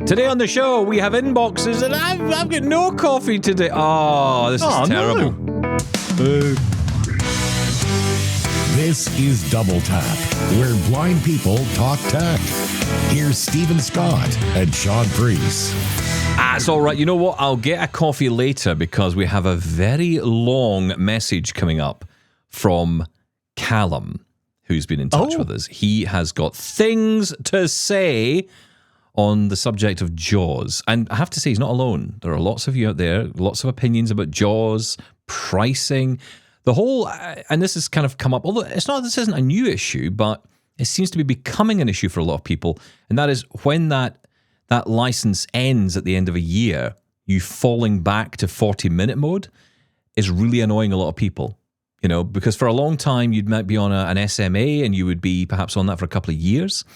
Today on the show, we have inboxes, and I've got no coffee today. Oh, this is terrible. No. Boo. This is Double Tap, where blind people talk tech. Here's Stephen Scott and Shaun Preece. It's all right. You know what? I'll get a coffee later because we have a very long message coming up from Callum, who's been in touch with us. He has got things to say on the subject of Jaws. And I have to say, he's not alone. There are lots of you out there, lots of opinions about Jaws, pricing, the whole, and this has kind of come up, although this isn't a new issue, but it seems to be becoming an issue for a lot of people. And that is when that license ends at the end of a year, you falling back to 40-minute mode is really annoying a lot of people. You know, because for a long time, you might be on an SMA and you would be perhaps on that for a couple of years.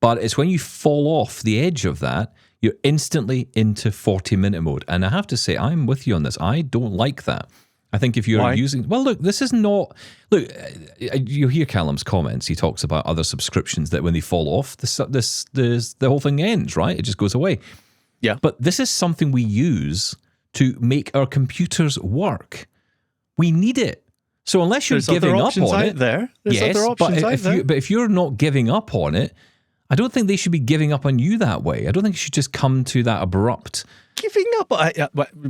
But it's when you fall off the edge of that, you're instantly into 40-minute mode. And I have to say, I'm with you on this. I don't like that. I think if you're using... Well, look, this is not... Look, you hear Callum's comments. He talks about other subscriptions that when they fall off, the whole thing ends, right? It just goes away. Yeah. But this is something we use to make our computers work. We need it. So unless you're giving up on it... There's other options out there. But if you're not giving up on it, I don't think they should be giving up on you that way. I don't think you should just come to that abrupt... Giving up?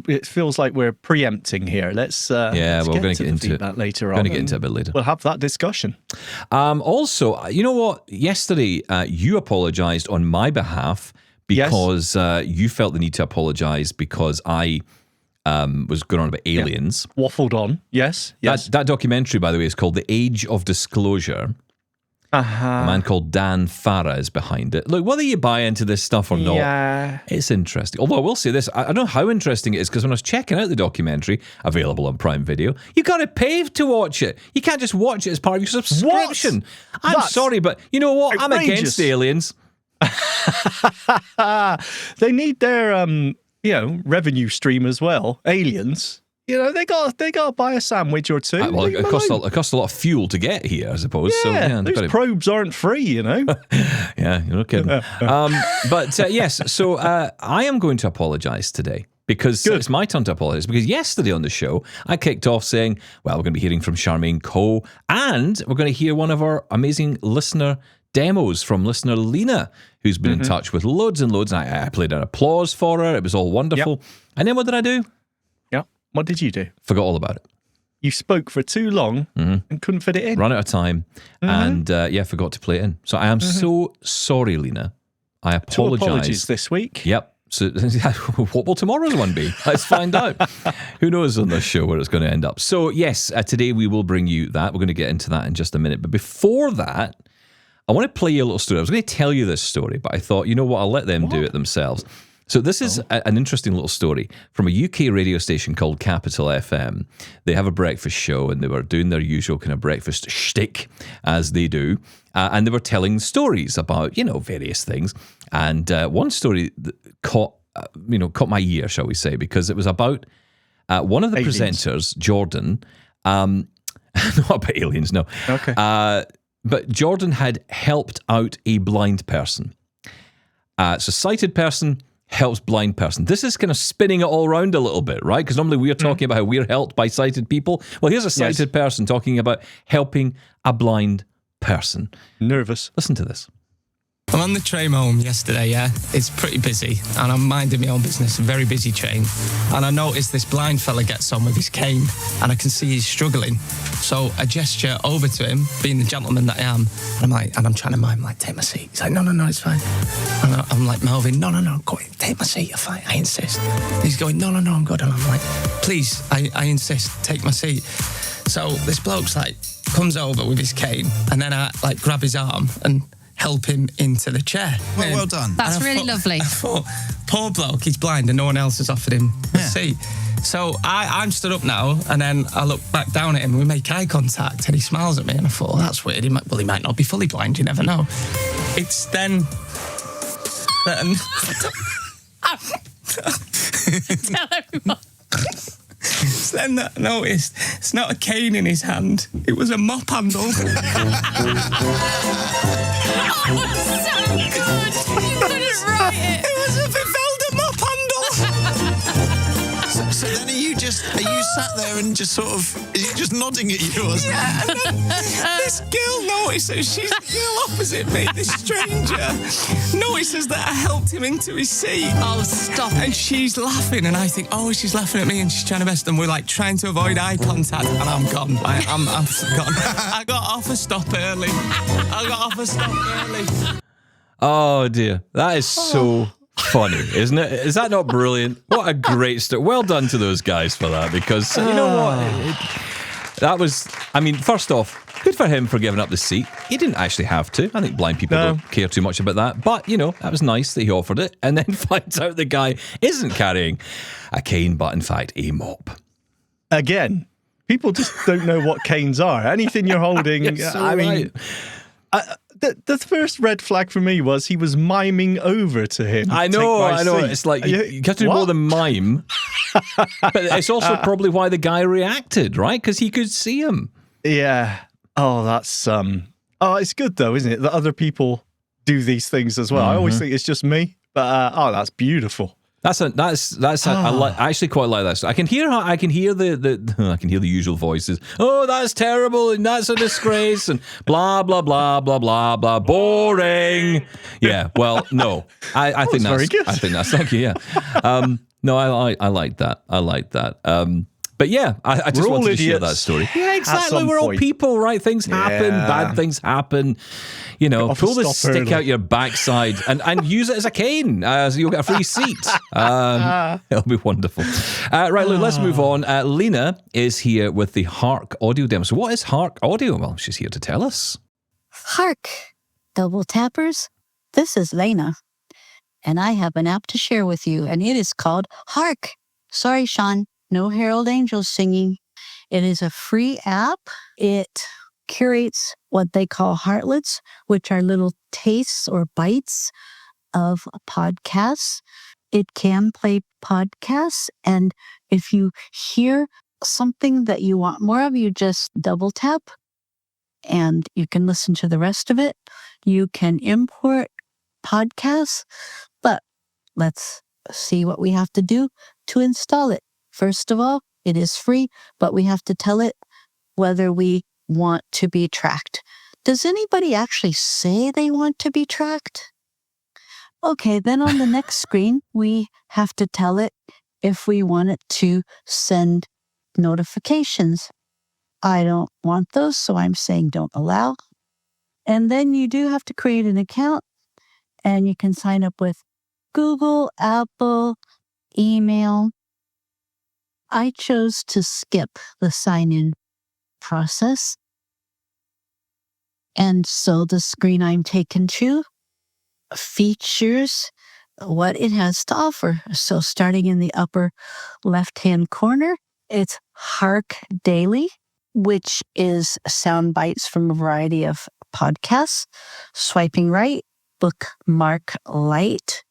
It feels like we're preempting here. Let's we're going to get into that later on. Going to get into it a bit later. We'll have that discussion. Also, you know what? Yesterday, you apologised on my behalf because you felt the need to apologise because I was going on about aliens. Yeah. Waffled on. Yes. That documentary, by the way, is called The Age of Disclosure. A man called Dan Farah is behind it. Look, whether you buy into this stuff or not, it's interesting. Although I will say this, I don't know how interesting it is because when I was checking out the documentary, available on Prime Video, you got to pay to watch it. You can't just watch it as part of your subscription. I'm sorry, but you know what? I'm against aliens. They need their revenue stream as well. Aliens. You know, they got to buy a sandwich or two. Well, it costs a lot of fuel to get here, I suppose. Yeah, those probes aren't free, you know. Yeah, you're not kidding. Yes, so I am going to apologise today because it's my turn to apologise because yesterday on the show, I kicked off saying, well, we're going to be hearing from Charmaine Coe and we're going to hear one of our amazing listener demos from listener Lena, who's been in touch with loads and loads. And I played an applause for her. It was all wonderful. Yep. And then what did I do? What did you do? Forgot all about it. You spoke for too long and couldn't fit it in. Ran out of time and forgot to play it in. So I am so sorry, Lena. I apologise. 2 apologies this week. Yep. So what will tomorrow's one be? Let's find out. Who knows on this show where it's going to end up. So yes, today we will bring you that. We're going to get into that in just a minute. But before that, I want to play you a little story. I was going to tell you this story, but I thought, you know what? I'll let them do it themselves. So this is an interesting little story from a UK radio station called Capital FM. They have a breakfast show and they were doing their usual kind of breakfast shtick as they do. And they were telling stories about, various things. And one story that caught my ear, shall we say, because it was about one of the presenters, Jordan. Not about aliens, no. Okay. But Jordan had helped out a blind person. So sighted person helps blind person. This is kind of spinning it all around a little bit, right? Because normally we're talking about how we're helped by sighted people. Well, here's a sighted person talking about helping a blind person. Nervous. Listen to this. I'm on the train home yesterday, It's pretty busy, and I'm minding my own business, a very busy train. And I noticed this blind fella gets on with his cane, and I can see he's struggling. So I gesture over to him, being the gentleman that I am, and I'm trying to mind, take my seat. He's like, no, it's fine. And I'm like, Melvin, no, go on, take my seat, you're fine, I insist. He's going, no, I'm good. And I'm like, please, I insist, take my seat. So this bloke's comes over with his cane, and then I grab his arm and help him into the chair. Well done. That's really lovely. I thought, poor bloke, he's blind and no one else has offered him a seat. So I'm stood up now, and then I look back down at him and we make eye contact and he smiles at me, and I thought, that's weird. He might not be fully blind, you never know. It's then... Tell everyone. It's then that I noticed it's not a cane in his hand, it was a mop handle. Oh, so good. You couldn't write it. It was a sat there and just sort of just nodding at you. Yeah, and then this girl notices, she's the girl opposite me, this stranger, notices that I helped him into his seat. Oh, stop And it. she's laughing, and I think, oh, she's laughing at me, and she's trying her best, and we're like trying to avoid eye contact, and I'm gone. I'm gone. I got off a stop early. Oh dear, that is so funny, isn't it? Is that not brilliant? What a great story. Well done to those guys for that, because you know what? That was, I mean, first off, good for him for giving up the seat. He didn't actually have to. I think blind people don't care too much about that. But, you know, that was nice that he offered it. And then finds out the guy isn't carrying a cane, but in fact, a mop. Again, people just don't know what canes are. Anything you're holding, You're so I mean... right. The first red flag for me was he was miming over to him. I know. Seat. It's like you have to do more than mime. But it's also probably why the guy reacted, right? Because he could see him. Yeah. Oh, that's Oh, it's good though, isn't it? That other people do these things as well. I always think it's just me, but that's beautiful. I actually quite like that. I can hear the usual voices. Oh, that's terrible, and that's a disgrace, and blah blah blah blah blah blah. Boring. Yeah. Well, no, I think that's very good. I think that's thank you. Yeah. No, I like that. I like that. But yeah, I just wanted to share that story. Yeah, exactly. some We're all point. people, right? Things happen, bad things happen. You know, Off a pull the stop stick early. out your backside and use it as a cane. So you'll get a free seat. It'll be wonderful. Right, look, let's move on. Lena is here with the Hark audio demo. So what is Hark audio? Well, she's here to tell us. Hark, double tappers. This is Lena, and I have an app to share with you, and it is called Hark. Sorry, Shaun, no Herald Angels singing. It is a free app. It curates what they call Harklets, which are little tastes or bites of podcasts. It can play podcasts, and if you hear something that you want more of, you just double tap, and you can listen to the rest of it. You can import podcasts, but let's see what we have to do to install it. First of all, it is free, but we have to tell it whether we want to be tracked. Does anybody actually say they want to be tracked? Okay, then on the next screen, we have to tell it if we want it to send notifications. I don't want those, so I'm saying don't allow. And then you do have to create an account, and you can sign up with Google, Apple, email. I chose to skip the sign-in process. And so the screen I'm taken to features what it has to offer. So starting in the upper left-hand corner, it's Hark Daily, which is sound bites from a variety of podcasts. Swiping right, Bookmark Light.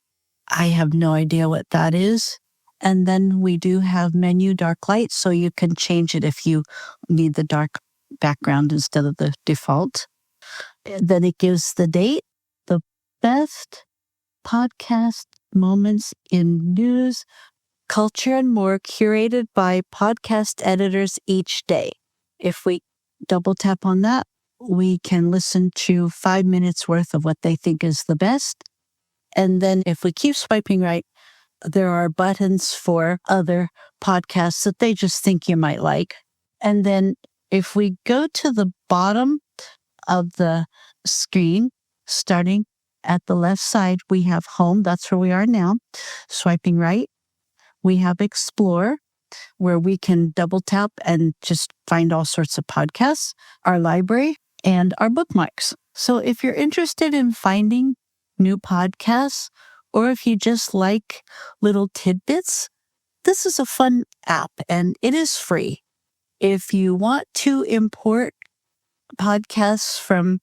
I have no idea what that is. And then we do have menu dark light, so you can change it if you need the dark background instead of the default. Then it gives the date, the best podcast moments in news, culture, and more curated by podcast editors each day. If we double tap on that, we can listen to 5 minutes worth of what they think is the best. And then if we keep swiping right, there are buttons for other podcasts that they just think you might like. And then if we go to the bottom of the screen, starting at the left side, we have Home. That's where we are now. Swiping right, we have Explore, where we can double tap and just find all sorts of podcasts, our library, and our bookmarks. So if you're interested in finding new podcasts, or if you just like little tidbits, this is a fun app, and it is free. If you want to import podcasts from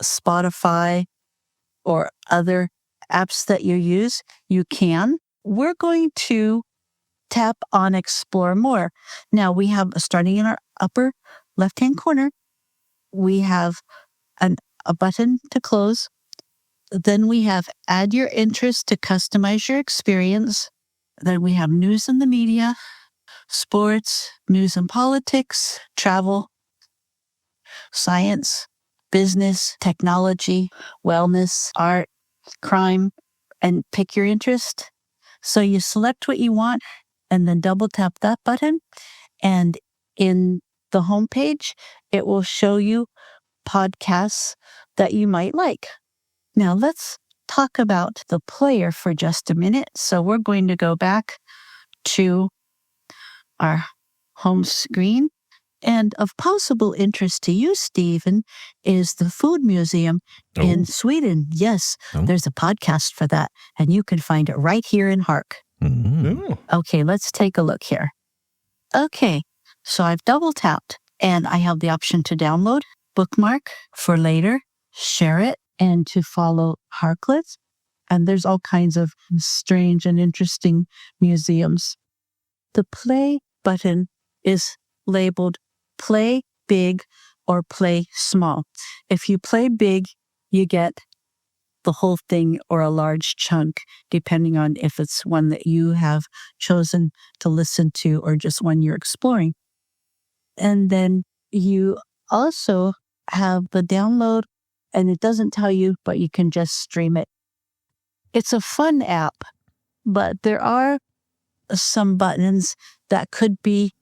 Spotify or other apps that you use, you can. We're going to tap on Explore More. Now we have, starting in our upper left-hand corner, we have a button to close. Then we have Add Your Interest to customize your experience. Then we have News in the Media, sports, news and politics, travel, science, business, technology, wellness, art, crime, and pick your interest. So you select what you want and then double tap that button. And in the homepage, it will show you podcasts that you might like. Now let's talk about the player for just a minute. So we're going to go back to our home screen. And of possible interest to you, Stephen, is the Food Museum in Sweden. Yes, there's a podcast for that, and you can find it right here in Hark. Okay, let's take a look here. Okay, so I've double tapped, and I have the option to download, bookmark for later, share it, and to follow Harklets. And there's all kinds of strange and interesting museums. The play button is labeled play big or play small. If you play big, you get the whole thing or a large chunk, depending on if it's one that you have chosen to listen to or just one you're exploring. And then you also have the download, and it doesn't tell you, but you can just stream it. It's a fun app, but there are some buttons that could be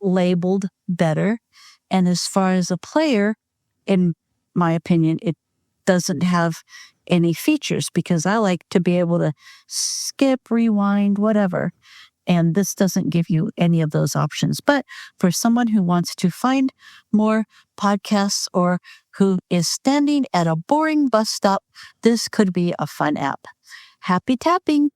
labeled better. And as far as a player, in my opinion, it doesn't have any features because I like to be able to skip, rewind, whatever. And this doesn't give you any of those options. But for someone who wants to find more podcasts or who is standing at a boring bus stop, this could be a fun app. Happy tapping.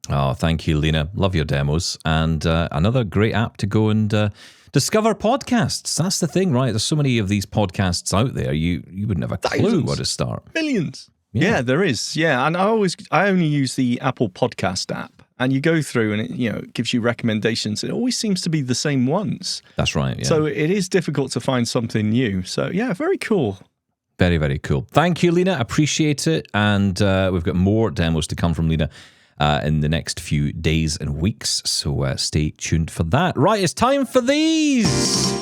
Oh, thank you, Lena. Love your demos. And another great app to go and discover podcasts. That's the thing, right? There's so many of these podcasts out there. You wouldn't have a clue where to start. Millions. Yeah, there is. Yeah, and I only use the Apple Podcast app, and you go through and it gives you recommendations. It always seems to be the same ones. That's right. Yeah. So it is difficult to find something new. So yeah, very cool. Very, very cool. Thank you, Lena. Appreciate it. And we've got more demos to come from Lena in the next few days and weeks. So stay tuned for that. Right, it's time for these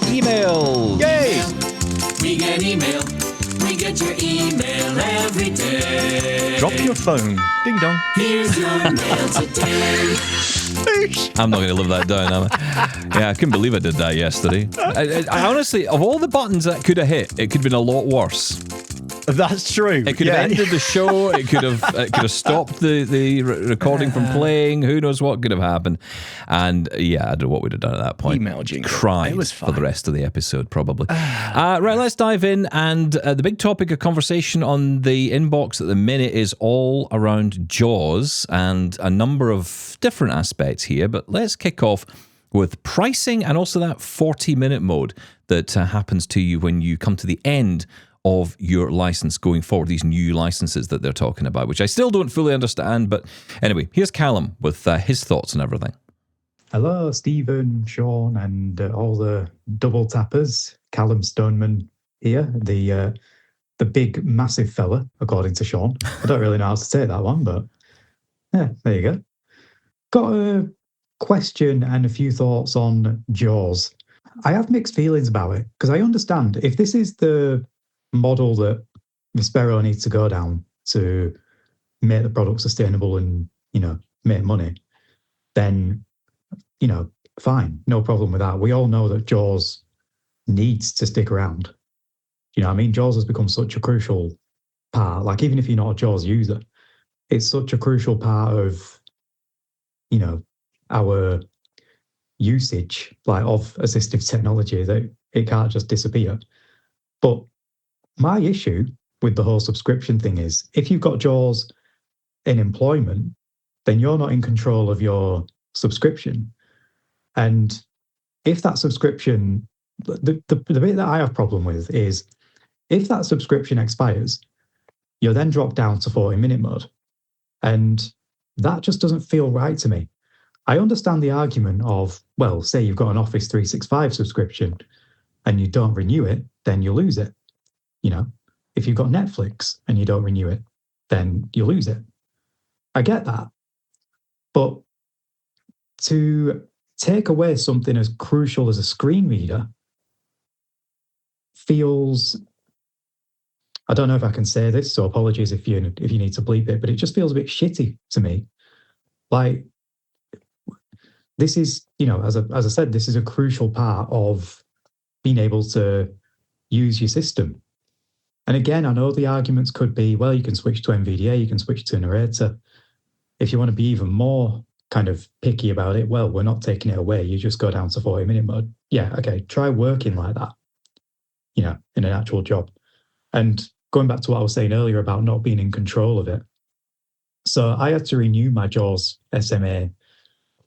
emails. Yay! We get email. We get your email every day. Drop your phone. Ding dong. Here's your mail today. I'm not going to live that down, am I? Yeah, I couldn't believe I did that yesterday. I honestly, of all the buttons that could have hit, it could have been a lot worse. That's true. It could have ended the show. It could have stopped the recording from playing. Who knows what could have happened? And yeah, I don't know what we'd have done at that point. Email jingle. Cried It was for fine. the rest of the episode, probably. Right, let's dive in. And the big topic of conversation on the inbox at the minute is all around Jaws and a number of different aspects here. But let's kick off with pricing and also that 40-minute mode that happens to you when you come to the end of your license going forward, these new licenses that they're talking about, which I still don't fully understand. But anyway, here's Callum with his thoughts on everything. Hello, Stephen, Shaun, and all the double tappers. Callum Stoneman here, the big, massive fella, according to Shaun. I don't really know how to say that one, but yeah, there you go. Got a question and a few thoughts on Jaws. I have mixed feelings about it because I understand if this is the model that Vespero needs to go down to make the product sustainable and, make money, then, fine, no problem with that. We all know that Jaws needs to stick around. Jaws has become such a crucial part. Like, even if you're not a Jaws user, it's such a crucial part of, our usage, like, of assistive technology that it can't just disappear. But my issue with the whole subscription thing is if you've got Jaws in employment, then you're not in control of your subscription. And if that subscription, the bit that I have problem with is if that subscription expires, you're then dropped down to 40-minute mode. And that just doesn't feel right to me. I understand the argument of, well, say you've got an Office 365 subscription and you don't renew it, then you lose it. If you've got Netflix and you don't renew it, then you lose it. I get that. But to take away something as crucial as a screen reader feels, I don't know if I can say this, so apologies if you need to bleep it, but it just feels a bit shitty to me. Like, this is, as I said, this is a crucial part of being able to use your system. And again, I know the arguments could be, well, you can switch to NVDA, you can switch to narrator. If you want to be even more kind of picky about it, well, we're not taking it away. You just go down to 40-minute mode. Yeah, okay, try working like that, in an actual job. And going back to what I was saying earlier about not being in control of it. So I had to renew my JAWS SMA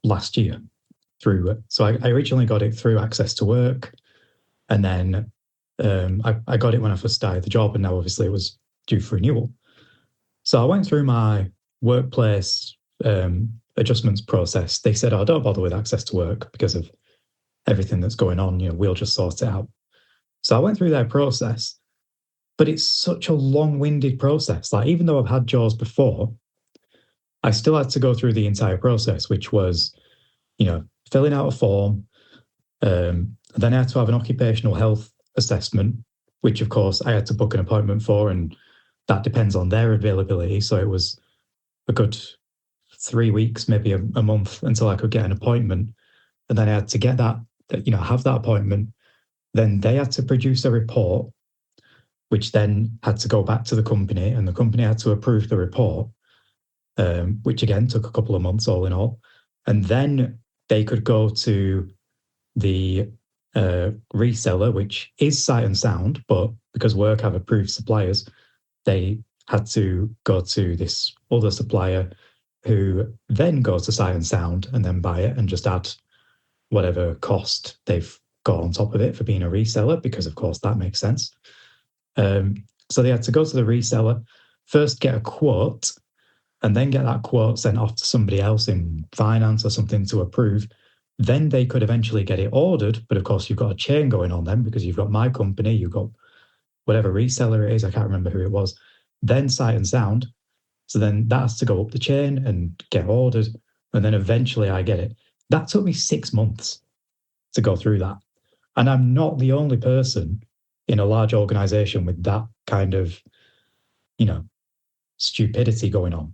last year so I originally got it through Access to Work, and then I got it when I first started the job, and now obviously it was due for renewal. So I went through my workplace adjustments process. They said, oh, don't bother with Access to Work because of everything that's going on. We'll just sort it out. So I went through their process, but it's such a long-winded process. Like, even though I've had JAWS before, I still had to go through the entire process, which was, filling out a form. Then I had to have an occupational health assessment, which of course I had to book an appointment for, and that depends on their availability. So it was a good 3 weeks, maybe a month, until I could get an appointment. And then I had to get that, have that appointment. Then they had to produce a report, which then had to go back to the company, and the company had to approve the report, which again took a couple of months all in all. And then they could go to the reseller, which is Sight and Sound, but because Work have approved suppliers, they had to go to this other supplier who then goes to Sight and Sound and then buy it and just add whatever cost they've got on top of it for being a reseller, because of course that makes sense. So they had to go to the reseller, first get a quote, and then get that quote sent off to somebody else in finance or something to approve. Then they could eventually get it ordered. But of course, you've got a chain going on then, because you've got my company, you've got whatever reseller it is, I can't remember who it was, then Sight and Sound. So then that has to go up the chain and get ordered. And then eventually I get it. That took me 6 months to go through that. And I'm not the only person in a large organization with that kind of, stupidity going on.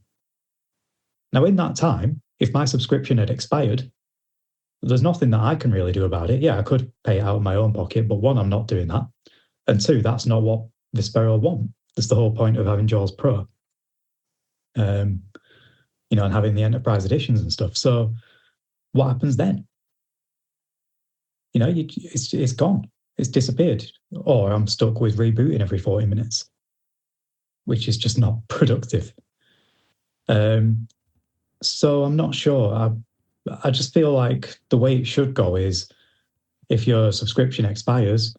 Now, in that time, if my subscription had expired, there's nothing that I can really do about it. Yeah, I could pay it out of my own pocket, but one, I'm not doing that. And two, that's not what Vispero want. That's the whole point of having JAWS Pro. And having the enterprise editions and stuff. So what happens then? It's gone. It's disappeared. Or I'm stuck with rebooting every 40 minutes, which is just not productive. So I'm not sure. I just feel like the way it should go is, if your subscription expires,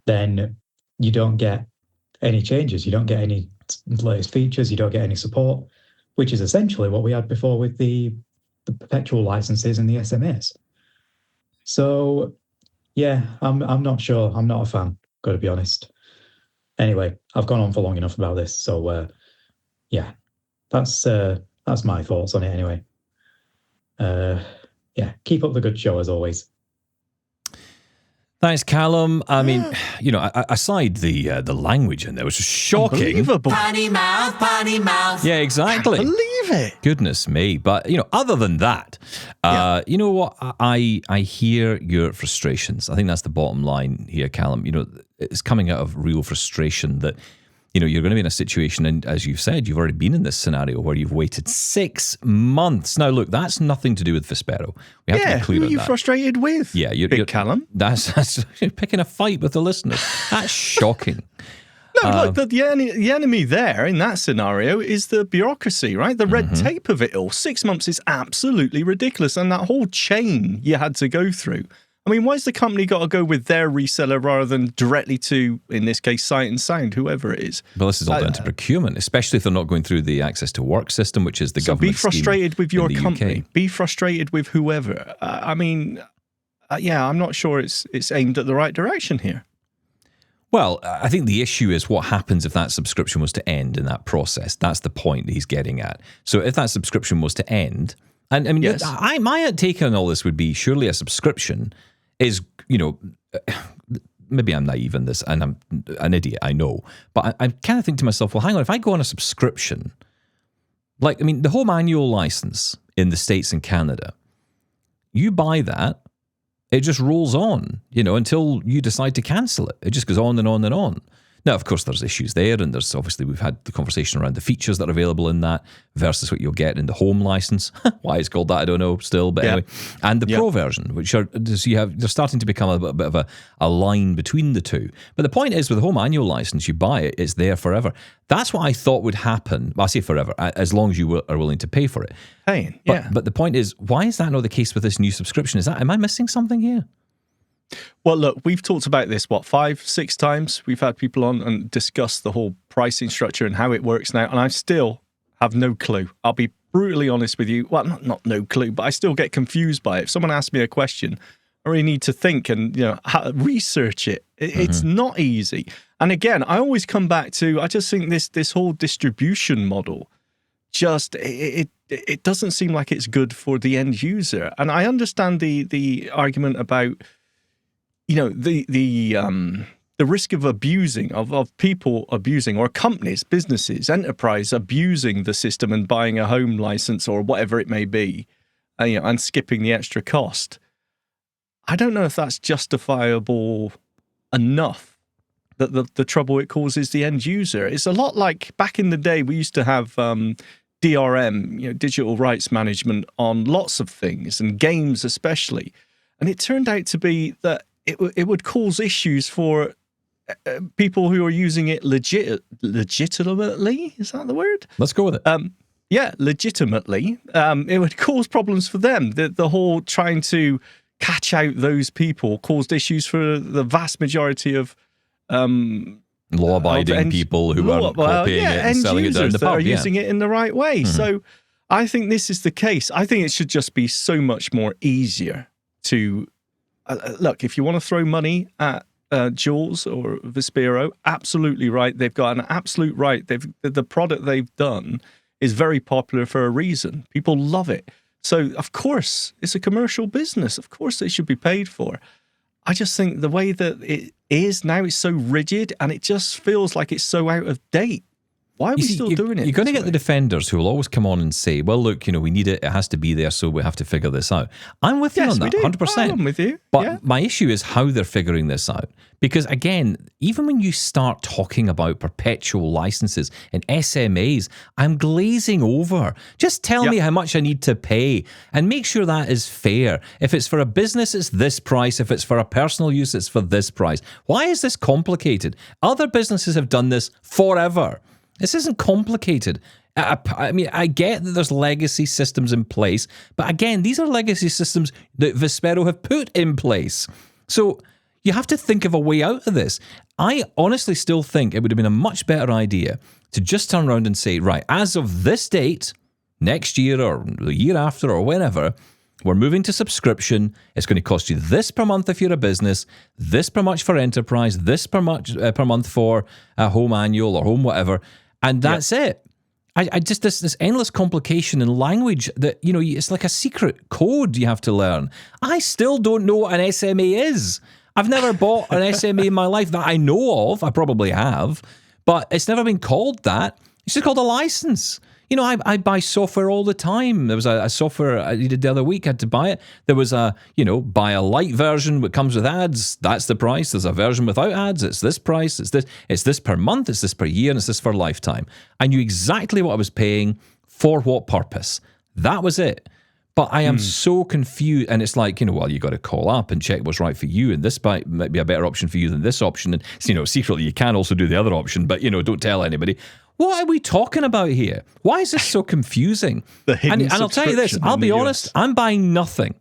then you don't get any changes. You don't get any latest features. You don't get any support, which is essentially what we had before with the perpetual licenses and the SMAs. So, yeah, I'm not sure. I'm not a fan, got to be honest. Anyway, I've gone on for long enough about this. So, yeah, that's my thoughts on it anyway. Yeah, keep up the good show as always. Thanks, Callum. I mean, aside the language in there, which was shocking. Unbelievable. Potty mouth. Yeah, exactly. Believe it. Goodness me. But, other than that, you know what? I hear your frustrations. I think that's the bottom line here, Callum. It's coming out of real frustration that, you're going to be in a situation, and as you've said, you've already been in this scenario where you've waited 6 months. Now, look, that's nothing to do with Vispero. We have to be clear who on are you that. frustrated with? Yeah, Big Callum. That's you're picking a fight with the listeners. That's shocking. No, look, the enemy there in that scenario is the bureaucracy, right? The red tape of it all. 6 months is absolutely ridiculous. And that whole chain you had to go through. I mean, why's the company got to go with their reseller rather than directly to, in this case, Sight and Sound, whoever it is? Well, this is all down to procurement, especially if they're not going through the Access to Work system, which is the government be frustrated with your company. UK. Be frustrated with whoever. I'm not sure it's aimed at the right direction here. Well, I think the issue is what happens if that subscription was to end in that process. That's the point that he's getting at. So if that subscription was to end, And I mean, Yes. my take on all this would be surely a subscription is, maybe I'm naive in this and I'm an idiot, I know. But I kind of think to myself, well, hang on, if I go on a subscription, like, I mean, the home annual license in the States and Canada, you buy that, it just rolls on, until you decide to cancel it. It just goes on and on and on. Now, of course, there's issues there, and there's obviously, we've had the conversation around the features that are available in that versus what you'll get in the home license. Why it's called that, I don't know still, but anyway. And the pro version, which they're starting to become a bit of a line between the two. But the point is, with the home annual license, you buy it, it's there forever. That's what I thought would happen. Well, I say forever, as long as you are willing to pay for it. Paying, But the point is, why is that not the case with this new subscription? Am I missing something here? Well, look, we've talked about this, 5-6 times? We've had people on and discussed the whole pricing structure and how it works now, and I still have no clue. I'll be brutally honest with you. Well, not no clue, but I still get confused by it. If someone asks me a question, I really need to think and research it. It's not easy. And again, I always come back to, I just think this whole distribution model, just it doesn't seem like it's good for the end user. And I understand the argument about the risk of abusing, of people abusing, or companies, businesses, enterprise abusing the system and buying a home license or whatever it may be, and skipping the extra cost. I don't know if that's justifiable enough. That the trouble it causes the end user. It's a lot like back in the day we used to have DRM, digital rights management, on lots of things and games especially, and it turned out to be that it would cause issues for people who are using it legitimately. Is that the word? Let's go with it. Legitimately. It would cause problems for them. The whole trying to catch out those people caused issues for the vast majority of law-abiding people who aren't copying it and selling it down the pub. That are using it in the right way. So I think this is the case. I think it should just be so much more easier to look, if you want to throw money at Jules or Vispero, absolutely right. They've got an absolute right. The product they've done is very popular for a reason. People love it. So, of course, it's a commercial business. Of course, they should be paid for. I just think the way that it is now is so rigid, and it just feels like it's so out of date. Why are we still doing it? You're going to get the defenders who will always come on and say, well, look, we need it. It has to be there, so we have to figure this out. I'm with you on that, 100%. I'm with you. But my issue is how they're figuring this out. Because, again, even when you start talking about perpetual licenses and SMAs, I'm glazing over. Just tell me how much I need to pay and make sure that is fair. If it's for a business, it's this price. If it's for a personal use, it's for this price. Why is this complicated? Other businesses have done this forever. This isn't complicated. I mean, I get that there's legacy systems in place, but again, these are legacy systems that Vispero have put in place. So you have to think of a way out of this. I honestly still think it would have been a much better idea to just turn around and say, right, as of this date, next year or the year after or whenever, we're moving to subscription. It's going to cost you this per month if you're a business, this per much for enterprise, this per month for a home annual or home whatever. And that's it. I just, this endless complication in language that, it's like a secret code you have to learn. I still don't know what an SMA is. I've never bought an SMA in my life that I know of. I probably have, but it's never been called that. It's just called a license. I buy software all the time. There was a software I did the other week. I had to buy it. There was buy a light version that comes with ads. That's the price. There's a version without ads. It's this price. It's this per month. It's this per year. And it's this for lifetime. I knew exactly what I was paying for what purpose. That was it. But I am so confused. And it's like, you got to call up and check what's right for you. And this might be a better option for you than this option. And, secretly you can also do the other option, but, don't tell anybody. What are we talking about here? Why is this so confusing? And I'll tell you this, I'll be honest, I'm buying nothing.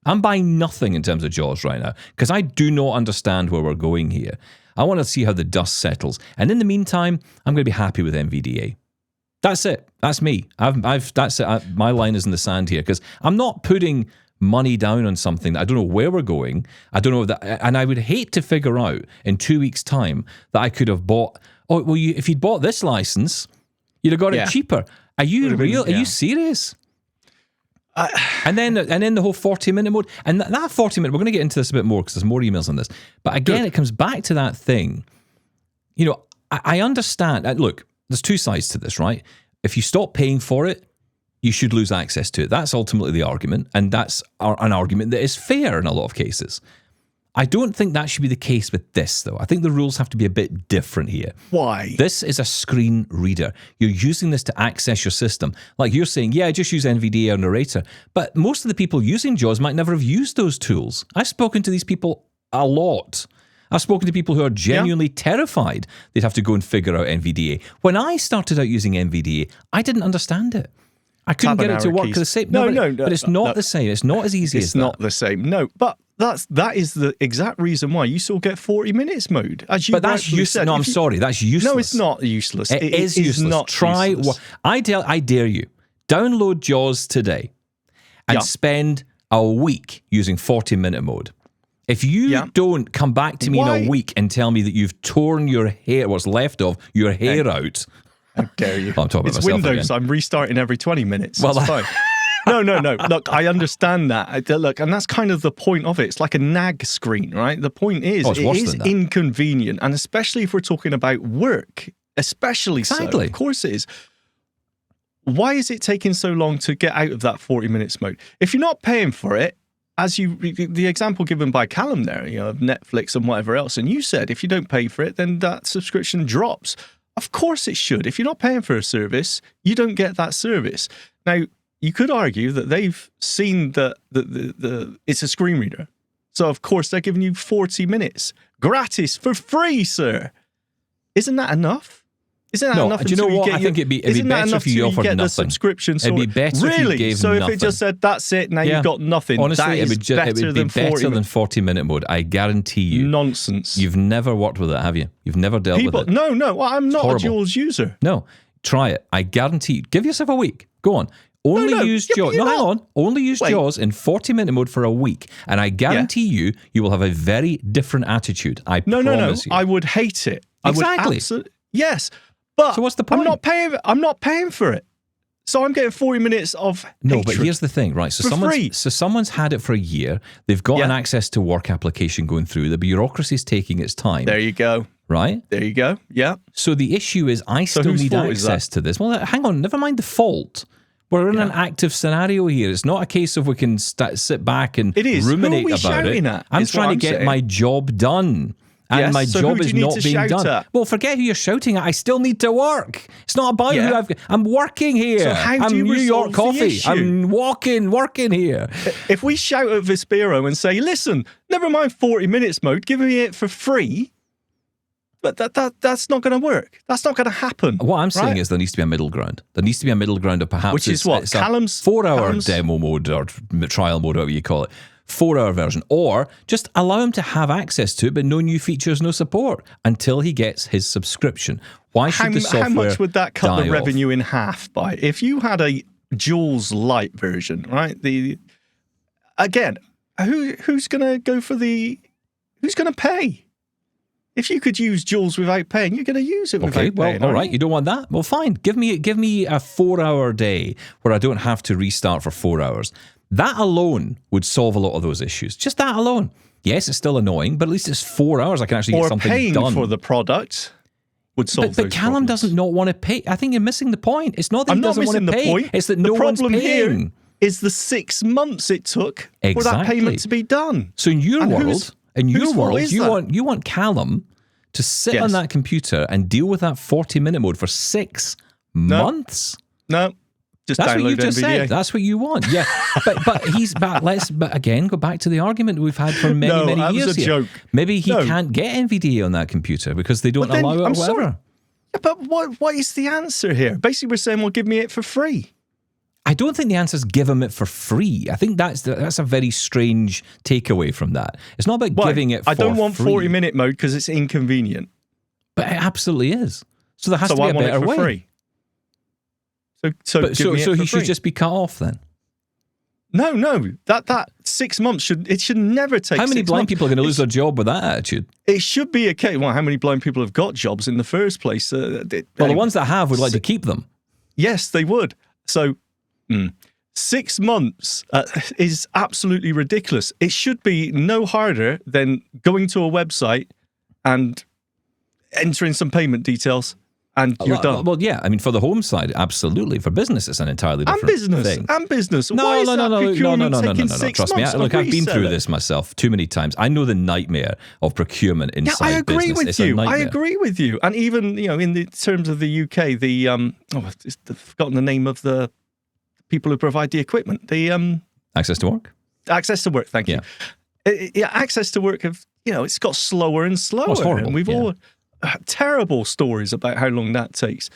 I'm buying nothing in terms of Jaws right now because I do not understand where we're going here. I want to see how the dust settles. And in the meantime, I'm going to be happy with MVDA. That's it. That's me. That's it. My line is in the sand here because I'm not putting money down on something that I don't know where we're going. I don't know that, and I would hate to figure out in 2 weeks' time that I could have bought. Oh, well, if you'd bought this license, you'd have got it cheaper. Are you real? Are you serious? And then the whole 40-minute mode. And that 40-minute, we're going to get into this a bit more because there's more emails on this. But again, it comes back to that thing. You know, I understand. Look, there's two sides to this, right? If you stop paying for it, you should lose access to it. That's ultimately the argument. And that's an argument that is fair in a lot of cases. I don't think that should be the case with this, though. I think the rules have to be a bit different here. Why? This is a screen reader. You're using this to access your system. Like you're saying, yeah, just use NVDA or Narrator. But most of the people using JAWS might never have used those tools. I've spoken to these people a lot. I've spoken to people who are genuinely terrified they'd have to go and figure out NVDA. When I started out using NVDA, I didn't understand it. I couldn't get it to work the same. No, but it's not the same. It's not as easy as that. It's not the same. No, but that is the exact reason why you still get 40 minutes mode. As you but that's useless. No, I'm sorry. That's useless. No, it's not useless. It is useless. Not Try. useless. I dare you. Download JAWS today and spend a week using 40-minute mode. If you don't come back to me in a week and tell me that you've torn your hair, what's left of your hair out. How dare you? I'm talking it's about myself Windows. Again. I'm restarting every 20 minutes. Well, that's fine. No. Look, I understand that. Look, and that's kind of the point of it. It's like a nag screen, right? The point is, it is inconvenient. And especially if we're talking about work, especially so. Of course it is. Why is it taking so long to get out of that 40 minutes mode? If you're not paying for it, the example given by Callum there, of Netflix and whatever else, and you said if you don't pay for it, then that subscription drops. Of course it should. If you're not paying for a service, you don't get that service. Now, you could argue that they've seen that it's a screen reader. So, of course, they're giving you 40 minutes. Gratis, for free, sir. Isn't that enough? Isn't that enough? Do you know what? I think it'd be better if you offered nothing. The subscription. It'd be better if you gave so nothing. If it just said, that's it, now you've got nothing. Honestly, it would be better than 40-minute mode. I guarantee you. Nonsense. You've never worked with it, have you? You've never dealt with it. No. Well, I'm not a JAWS user. No. Try it. I guarantee you. Give yourself a week. Go on. Only use JAWS. No, hang on. Only use JAWS in 40-minute mode for a week. And I guarantee you will have a very different attitude. I promise you. I would hate it. Exactly. Yes. But so what's the point? I'm not paying for it. So I'm getting 40 minutes of hatred. But here's the thing, right? So someone's had it for a year. They've got an access to work application going through. The bureaucracy's taking its time. There you go. Right? There you go. Yeah. So the issue is I still need access to this. Well, hang on. Never mind the fault. We're in an active scenario here. It's not a case of we can sit back and ruminate about it. I'm trying to get my job done. And my job is not being done. At? Well, forget who you're shouting at. I still need to work. It's not about who I'm working here. So how do you New York Coffee. Issue? I'm working here. If we shout at Vispero and say, listen, never mind 40 minutes mode, give me it for free, but that's not going to work. That's not going to happen. What I'm saying is there needs to be a middle ground. There needs to be a middle ground of perhaps which is what? Callum's 4-hour demo mode or trial mode, whatever you call it. 4-hour version, or just allow him to have access to it, but no new features, no support until he gets his subscription. Why should the software? How much would that cut the revenue off? In half by? If you had a JAWS Lite version, right? Who's going to go for who's going to pay? If you could use JAWS without paying, you're going to use it without paying. All right. You don't want that? Well, fine. Give me a 4-hour day where I don't have to restart for 4 hours. That alone would solve a lot of those issues. Just that alone. Yes, it's still annoying, but at least it's 4 hours. I can actually get something done. Or paying for the product would solve those But Callum doesn't not want to pay. I think you're missing the point. It's not that he doesn't want to pay. Point. It's that no one's paying. The problem here is the 6 months it took for that payment to be done. So in your world, you want Callum to sit on that computer and deal with that 40-minute mode for 6 months? No. That's what you just said. That's what you want. Yeah, but let's again go back to the argument we've had for many years. That was a joke. Maybe he can't get NVDA on that computer because they don't allow it or whatever. Sorry. Yeah, but what is the answer here? Basically, we're saying, well, give me it for free. I don't think the answer is give him it for free. I think that's a very strange takeaway from that. It's not about giving it for free. I don't want 40-minute mode because it's inconvenient. But it absolutely is. So there has to be a better way. Free. So he should just be cut off then? No. That 6 months should never take. How many blind people are going to lose their job with that attitude? It should be okay. Well, how many blind people have got jobs in the first place? The ones that have would like to keep them. Yes, they would. So 6 months is absolutely ridiculous. It should be no harder than going to a website and entering some payment details, and you're done. Well, yeah. I mean, for the home side, absolutely. For business, it's an entirely different thing. And business. No. Why is that procurement taking 6 Trust me. months? Look, I've been through this myself too many times. I know the nightmare of procurement inside I agree business. with It's you. a nightmare. I agree with you. And even, in the terms of the UK, I've forgotten the name of the people who provide the equipment. The Access to work? Access to work, thank you. Yeah, access to work it's got slower and slower. Oh, it's horrible. And we've all terrible stories about how long that takes.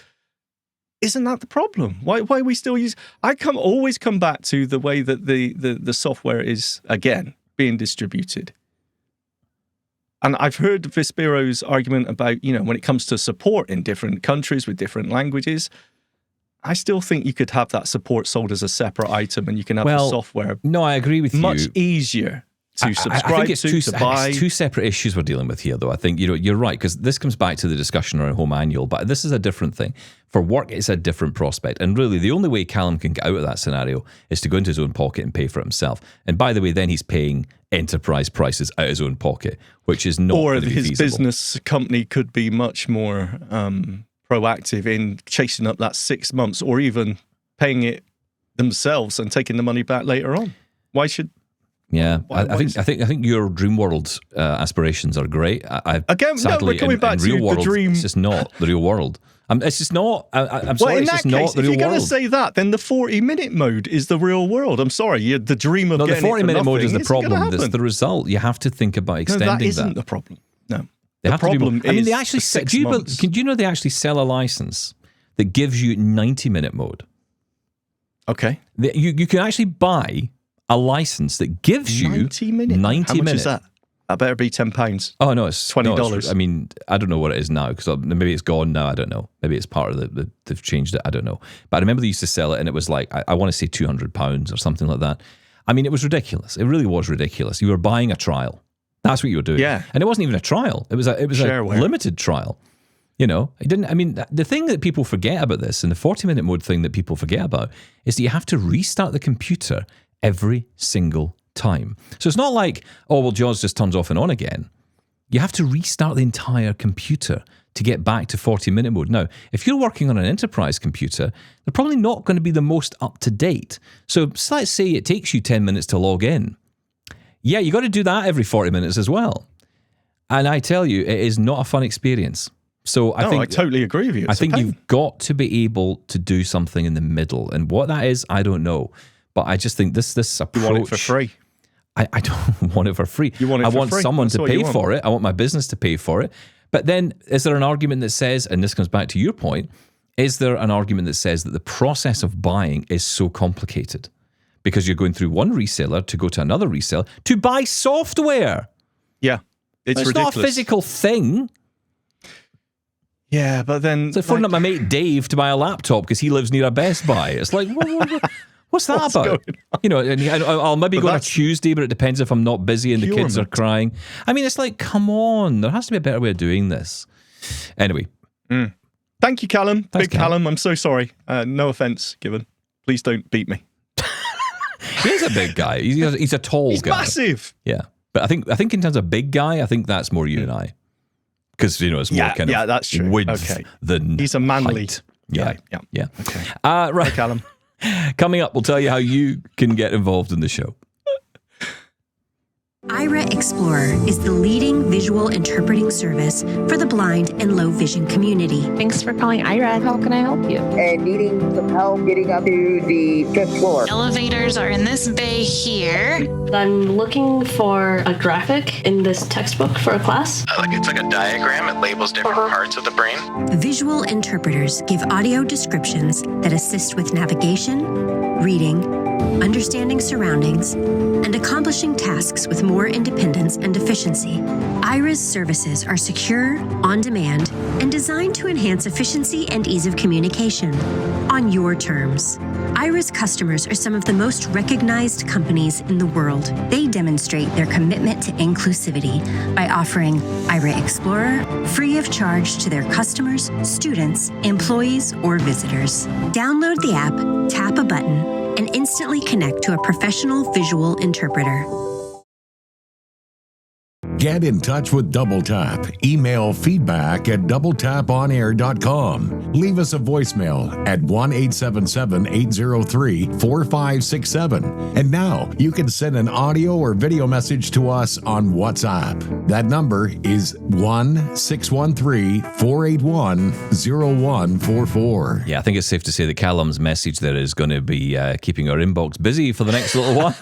Isn't that the problem? Why we still use? Always come back to the way that the software is again being distributed. And I've heard Vispiro's argument about when it comes to support in different countries with different languages. I still think you could have that support sold as a separate item, and you can have the software. No, I agree with you. Much easier to subscribe to buy. It's two separate issues we're dealing with here, though. I think you're right, because this comes back to the discussion around home annual, but this is a different thing. For work, it's a different prospect, and really the only way Callum can get out of that scenario is to go into his own pocket and pay for it himself. And by the way, then he's paying enterprise prices out of his own pocket, which is not or going to be his feasible. Business company could be much more proactive in chasing up that 6 months, or even paying it themselves and taking the money back later on. Why should? Yeah, I think your dream world aspirations are great. Sadly, we're coming back to real world, the dream. It's just not the real world. It's just not. I'm sorry, in it's that just not case, the if real you're going world. to say that, then the 40-minute mode is the real world. I'm sorry, the dream of getting the 40-minute mode is the isn't gonna problem. That's happen. the result. You have to think about extending that. Isn't the problem. No. The problem is they actually the 6 do months. you know they actually sell a license that gives you 90-minute mode? Okay. You can actually buy a license that gives you 90 minutes. 90 How much minutes. is that? That better be £10. Oh no, it's $20. I mean, I don't know what it is now, because maybe it's gone now. I don't know. Maybe it's part of they've changed it. I don't know. But I remember they used to sell it, and it was like I want to say £200 or something like that. I mean, it was ridiculous. It really was ridiculous. You were buying a trial. That's what you were doing. Yeah. And it wasn't even a trial. It was a Shareware. limited trial. It didn't. I mean, the thing that people forget about this, and the 40-minute mode thing that people forget about, is that you have to restart the computer every single time. So it's not like, JAWS just turns off and on again. You have to restart the entire computer to get back to 40-minute mode. Now, if you're working on an enterprise computer, they're probably not going to be the most up-to-date. So let's say it takes you 10 minutes to log in. Yeah, you got to do that every 40 minutes as well. And I tell you, it is not a fun experience. So I totally agree with you. I think you've got to be able to do something in the middle. And what that is, I don't know. But I just think this approach... You want it for free. I don't want it for free. You want it I for want free. someone That's to what pay you want. for it. I want my business to pay for it. But then is there an argument that says, and this comes back to your point, is there an argument that says that the process of buying is so complicated? Because you're going through one reseller to go to another reseller to buy software. Yeah, it's ridiculous. Not a physical thing. Yeah, but then... It's like phoning up my mate Dave to buy a laptop because he lives near a Best Buy. It's like, what's that about? And I'll maybe go on a Tuesday, but it depends if I'm not busy and the kids are crying. I mean, it's like, come on. There has to be a better way of doing this. Anyway. Thank you, Callum. Thanks, Big Callum. I'm so sorry. No offense given. Please don't beat me. He's a big guy. He's a tall guy. He's massive. Yeah. But I think in terms of big guy, I think that's more you and I. Because, it's more kind of that's true. width than he's a manly height. Yeah. Okay. Right. Hi, Callum. Coming up, we'll tell you how you can get involved in the show. Ira Explorer is the leading visual interpreting service for the blind and low vision community. Thanks for calling Ira. How can I help you? And needing some help getting up to the 5th floor. Elevators are in this bay here. I'm looking for a graphic in this textbook for a class. It's like a diagram. It labels different parts of the brain. Visual interpreters give audio descriptions that assist with navigation, reading, understanding surroundings, and accomplishing tasks with more independence and efficiency. Ira's services are secure, on-demand, and designed to enhance efficiency and ease of communication on your terms. Ira's customers are some of the most recognized companies in the world. They demonstrate their commitment to inclusivity by offering Ira Explorer free of charge to their customers, students, employees, or visitors. Download the app, tap a button, and instantly connect to a professional visual interpreter. Get in touch with Double Tap. Email feedback@doubletaponair.com. Leave us a voicemail at 1-877-803-4567. And now you can send an audio or video message to us on WhatsApp. That number is 1-613-481-0144. Yeah, I think it's safe to say that Callum's message there is going to be keeping our inbox busy for the next little while.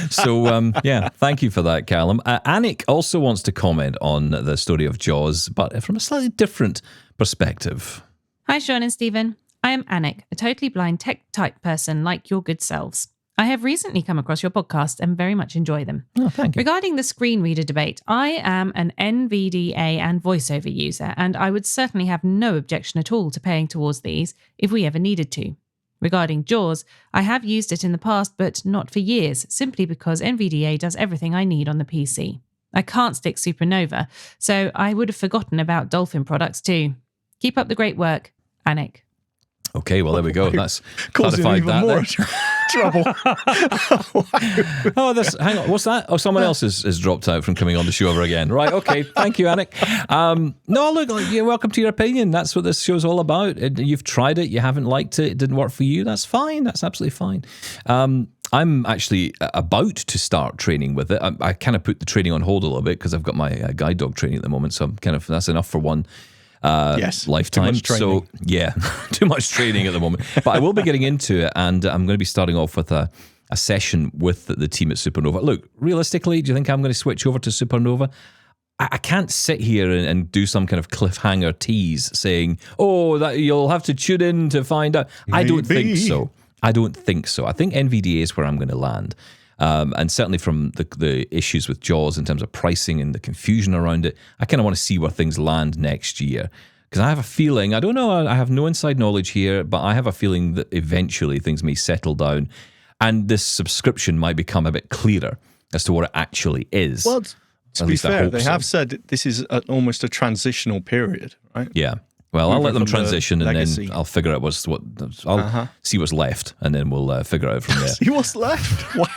So, yeah, thank you for that, Callum. Anik also wants to comment on the story of Jaws, but from a slightly different perspective. Hi, Shaun and Stephen. I am Anik, a totally blind tech-type person like your good selves. I have recently come across your podcast and very much enjoy them. Oh, thank you. Regarding the screen reader debate, I am an NVDA and voiceover user, and I would certainly have no objection at all to paying towards these if we ever needed to. Regarding JAWS, I have used it in the past, but not for years, simply because NVDA does everything I need on the PC. I can't stick Supernova, so I would have forgotten about Dolphin products too. Keep up the great work, Anik. Okay, well, there we go. That's causing clarified even that. more trouble. Oh, hang on. What's that? Oh, someone else has dropped out from coming on the show ever again. Right, okay. Thank you, Anik. No, look, you're welcome to your opinion. That's what this show's all about. You've tried it. You haven't liked it. It didn't work for you. That's fine. That's absolutely fine. I'm actually about to start training with it. I kind of put the training on hold a little bit because I've got my guide dog training at the moment. So I'm that's enough for one lifetime. So yeah, too much training at the moment. But I will be getting into it, and I'm going to be starting off with a session with the team at Supernova. Look, realistically, do you think I'm going to switch over to Supernova? I can't sit here and do some kind of cliffhanger tease saying, "Oh, that you'll have to tune in to find out." I don't think so. I think NVDA is where I'm going to land. And certainly from the issues with JAWS in terms of pricing and the confusion around it, I kind of want to see where things land next year. Because I have a feeling, I don't know, I have no inside knowledge here, but I have a feeling that eventually things may settle down and this subscription might become a bit clearer as to what it actually is. Well, to be fair, they have said this is almost a transitional period, right? Yeah. Well, I'll let them transition and legacy. then I'll figure out I'll see what's left and then we'll figure it out from there. See what's left? Wow.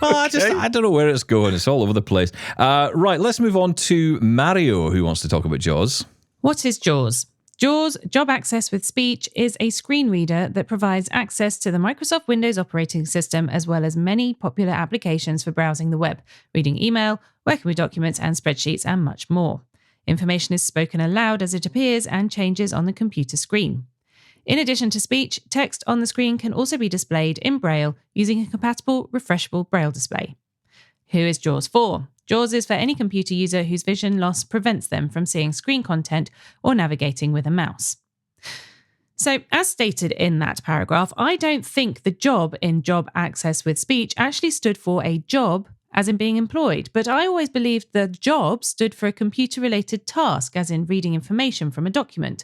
Well, I don't know where it's going. It's all over the place. Right, let's move on to Mario, who wants to talk about JAWS. What is JAWS? JAWS, Job Access with Speech, is a screen reader that provides access to the Microsoft Windows operating system as well as many popular applications for browsing the web, reading email, working with documents and spreadsheets, and much more. Information is spoken aloud as it appears and changes on the computer screen. In addition to speech, text on the screen can also be displayed in Braille using a compatible, refreshable Braille display. Who is JAWS for? JAWS is for any computer user whose vision loss prevents them from seeing screen content or navigating with a mouse. So, as stated in that paragraph, I don't think the job in Job Access with Speech actually stood for a job as in being employed, but I always believed the job stood for a computer-related task, as in reading information from a document.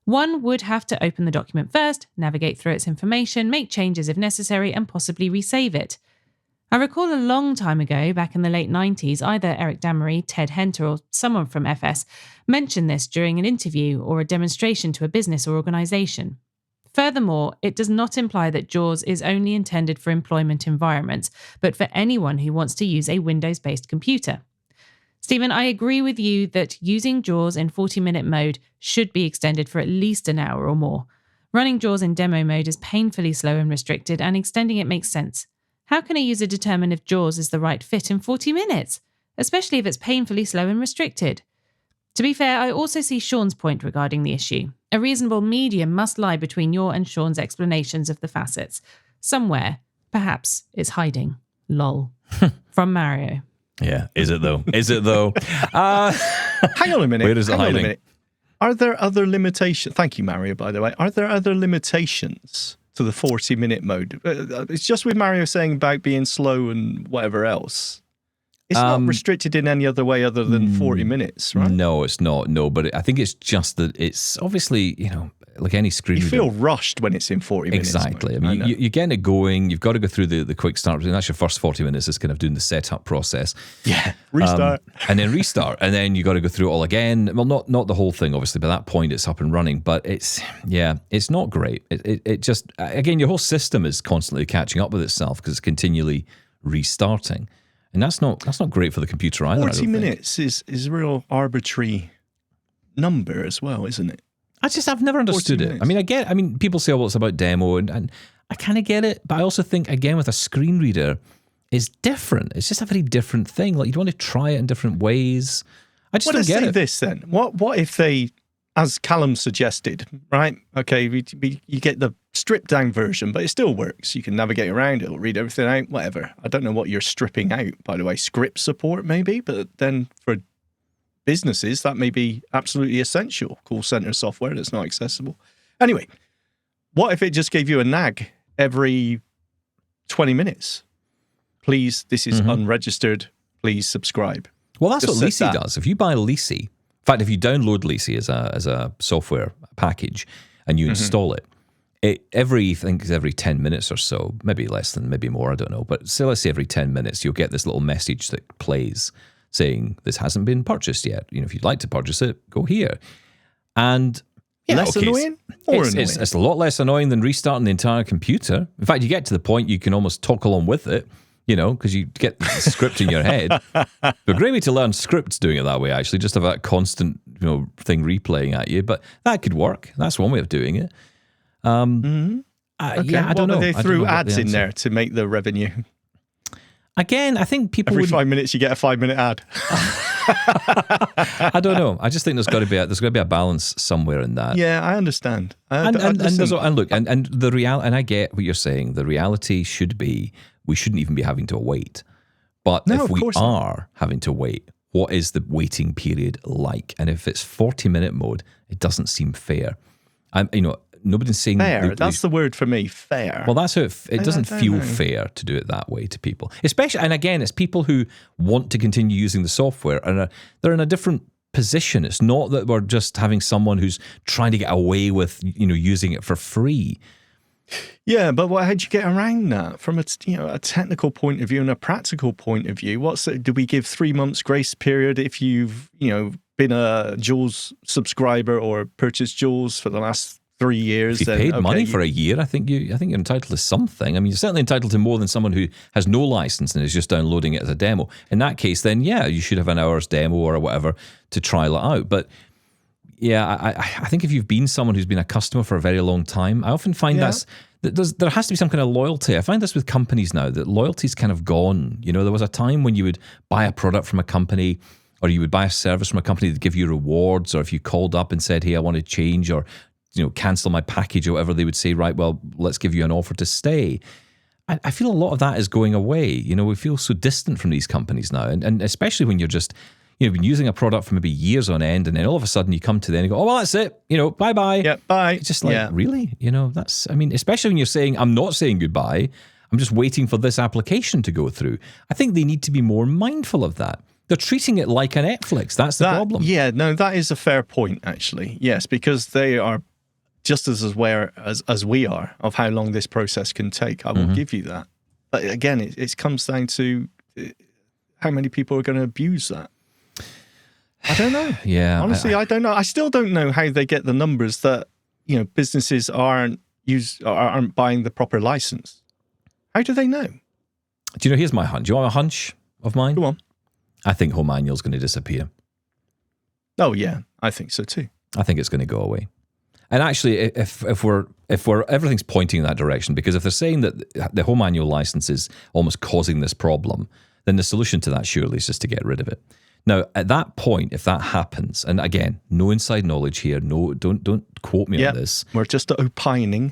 One would have to open the document first, navigate through its information, make changes if necessary, and possibly resave it. I recall a long time ago, back in the late 90s, either Eric Damery, Ted Henter, or someone from FS mentioned this during an interview or a demonstration to a business or organisation. Furthermore, it does not imply that JAWS is only intended for employment environments, but for anyone who wants to use a Windows-based computer. Stephen, I agree with you that using JAWS in 40-minute mode should be extended for at least an hour or more. Running JAWS in demo mode is painfully slow and restricted, and extending it makes sense. How can a user determine if JAWS is the right fit in 40 minutes, especially if it's painfully slow and restricted? To be fair, I also see Shaun's point regarding the issue. A reasonable medium must lie between your and Shaun's explanations of the facets. Somewhere, perhaps, it's hiding. Lol. From Mario. Yeah, is it though? Is it though? Hang on a minute. Where is it hiding? Are there other limitations? Thank you, Mario, by the way. Are there other limitations to the 40-minute mode? It's just with Mario saying about being slow and whatever else. It's not restricted in any other way other than 40 minutes, right? No, it's not. No, but I think it's just that it's obviously, like any screen You reader. feel rushed when it's in 40 minutes. Exactly. Mode. I mean, you're getting it going. You've got to go through the quick start. And that's your first 40 minutes is kind of doing the setup process. Yeah. Restart. And then restart. And then you got to go through it all again. Well, not the whole thing, obviously. By that point, it's up and running. But it's not great. It just, again, your whole system is constantly catching up with itself because it's continually restarting. And that's not great for the computer either. 40 minutes is a real arbitrary number as well, isn't it? I've never understood it. I mean, people say, well, it's about demo, and I kind of get it, but I also think, again, with a screen reader, it's different. It's just a very different thing. Like, you'd want to try it in different ways. I just don't get it. This then. What if they, as Callum suggested, right? Okay, you get the stripped down version, but it still works. You can navigate around, it'll read everything out, whatever. I don't know what you're stripping out, by the way. Script support, maybe, but then for businesses, that may be absolutely essential. Call center software that's not accessible. Anyway, what if it just gave you a nag every 20 minutes? Please, this is unregistered. Please subscribe. Well, that's what Lisi does. If you buy Lisi, in fact, if you download Lisi as a software package and you install it, every 10 minutes or so, maybe less than, maybe more, I don't know. But so let's say every 10 minutes, you'll get this little message that plays saying this hasn't been purchased yet. If you'd like to purchase it, go here. And annoying? It's a lot less annoying than restarting the entire computer. In fact, you get to the point you can almost talk along with it, because you get the script in your head. But great way to learn scripts doing it that way, actually, just have that constant thing replaying at you. But that could work. That's one way of doing it. Okay. I don't know. They threw ads in there to make the revenue. Again, I think people every 5 minutes you get a 5-minute ad. I don't know. I just think there's got to be a balance somewhere in that. Yeah, I understand. And the reality, and I get what you're saying. The reality should be we shouldn't even be having to wait. But if we are having to wait, what is the waiting period like? And if it's 40-minute mode, it doesn't seem fair. Nobody's saying fair. That's the word for me. Fair. Well, that's how it doesn't feel fair to do it that way to people, especially. And again, it's people who want to continue using the software, and they're in a different position. It's not that we're just having someone who's trying to get away with using it for free. Yeah, but how'd you get around that from a technical point of view and a practical point of view? Do we give 3 months grace period if you've been a Jules subscriber or purchased Jules for the last 3 years? If you paid money for a year, I think you're entitled to something. I mean, you're certainly entitled to more than someone who has no license and is just downloading it as a demo. In that case, then you should have an hour's demo or whatever to trial it out. But yeah, I think if you've been someone who's been a customer for a very long time, I often find there has to be some kind of loyalty. I find this with companies now, that loyalty's kind of gone. There was a time when you would buy a product from a company, or you would buy a service from a company that give you rewards, or if you called up and said, hey, I want to change or cancel my package or whatever, they would say, right, well, let's give you an offer to stay. I feel a lot of that is going away. We feel so distant from these companies now, and especially when you're just been using a product for maybe years on end, and then all of a sudden you come to the end and go, oh, well, that's it. Bye-bye. Yeah, bye. It's just like, really? Especially when you're saying, I'm not saying goodbye. I'm just waiting for this application to go through. I think they need to be more mindful of that. They're treating it like a Netflix. That's the problem. Yeah, no, that is a fair point, actually. Yes, because they are just as aware as we are of how long this process can take. I will give you that. But again, it comes down to how many people are going to abuse that. I don't know. Yeah. Honestly, I don't know. I still don't know how they get the numbers that, businesses aren't buying the proper license. How do they know? Do here's my hunch. Do you want a hunch of mine? Go on. I think Home Manual's going to disappear. Oh, yeah. I think so too. I think it's going to go away. And actually, if we're everything's pointing in that direction, because if they're saying that the Home Manual license is almost causing this problem, then the solution to that surely is just to get rid of it. Now, at that point, if that happens, and again, no inside knowledge here, no, don't quote me on this. We're just opining.